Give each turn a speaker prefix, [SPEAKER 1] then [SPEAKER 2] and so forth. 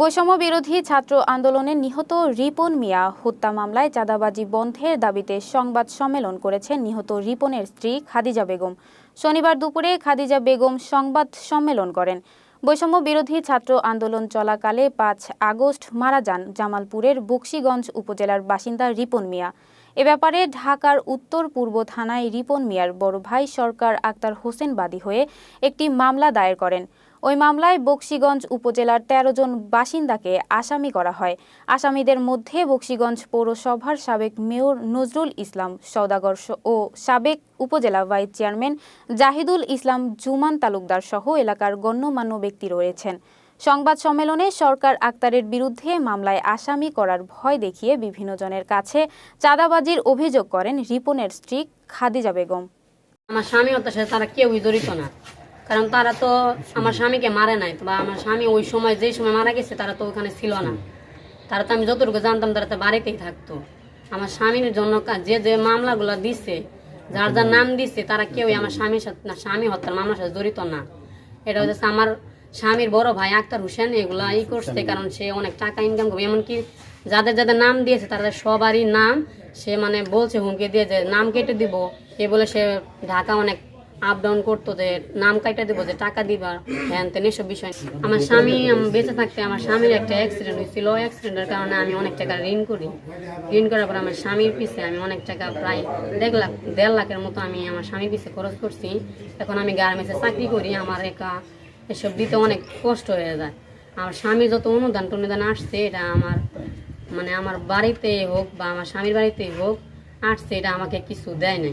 [SPEAKER 1] বৈষম্য বিরোধী ছাত্র আন্দোলনে নিহত রিপন মিয়া হত্যা মামলায় চাঁদাবাজি বন্ধের দাবিতে সংবাদ সম্মেলন করেছেন নিহত রিপনের স্ত্রী খাদিজা বেগম। শনিবার দুপুরে খাদিজা বেগম সংবাদ সম্মেলন করেন। বৈষম্য বিরোধী ছাত্র আন্দোলন চলাকালে ৫ আগস্ট মারা যান জামালপুরের বকশীগঞ্জ উপজেলার বাসিন্দা রিপন মিয়া। এ ব্যাপারে ঢাকার উত্তর পূর্ব থানায় রিপন মিয়ার বড় ভাই সরকার আক্তার হোসেন বাদী হয়ে একটি মামলা দায়ের করেন। ওই মামলায় বকশীগঞ্জ উপজেলার ১৩ জন বাসিন্দাকে আসামি করা হয়। আসামিদের মধ্যে বকশীগঞ্জ পৌরসভার সাবেক মেয়র নজরুল ইসলাম সওদাগর ও সাবেক উপজেলা ভাইস চেয়ারম্যান জাহিদুল ইসলাম জুমান তালুকদার সহ এলাকার গণ্যমান্য ব্যক্তি রয়েছেন। সংবাদ সম্মেলনে সরকার আক্তারের বিরুদ্ধে মামলায় আসামি করার ভয় দেখিয়ে বিভিন্ন জনের কাছে চাঁদাবাজির অভিযোগ করেন রিপনের স্ত্রী খাদিজা বেগম।
[SPEAKER 2] আমার স্বামী হত্যার সাথে তারা কেউই জড়িত না, কারণ তারা তো আমার স্বামীকে মারে নাই, বা আমার স্বামী ওই সময় যেই সময় মারা গেছে তারা তো ওখানে ছিল না। তারা তো আমি যতটুকু জানতাম তারা তো বাড়িতেই থাকতো। আমার স্বামীর জন্য যে যে মামলাগুলো দিচ্ছে, যার যার নাম দিচ্ছে, তারা কেউই আমার স্বামীর সাথে স্বামী হত্যার মামলার সাথে জড়িত না। এটা হচ্ছে আমার স্বামীর বড় ভাই আক্তার হোসেন এগুলা করছে, কারণ সে অনেক টাকা ইনকাম করবে। এমনকি যাদের যাদের নাম দিয়েছে তাদের সবারই নাম সে বলছে হুমকি দিয়ে যে নাম কেটে দিব, এ বলে সে ঢাকা অনেক আপ ডাউন করতো যে নাম কাটা দিব, যে টাকা দিবা, হ্যান তেন এসব বিষয়। আমার স্বামী বেঁচে থাকতে আমার স্বামীর একটা অ্যাক্সিডেন্ট হয়েছিল। অ্যাক্সিডেন্টের কারণে আমি অনেক টাকা ঋণ করি। ঋণ করার পর আমার স্বামীর পিছে আমি অনেক টাকা, প্রায় 1.5 লাখের মতো আমি আমার স্বামীর পিছে খরচ করছি। এখন আমি গার্মেন্টসে চাকরি করি, আমার একা এসব দিতে অনেক কষ্ট হয়ে যায়। আমার স্বামী যত অনুদান আসছে, এটা আমার আমার বাড়িতে হোক বা আমার স্বামীর বাড়িতেই হোক আসছে, এটা আমাকে কিছু দেয় নাই।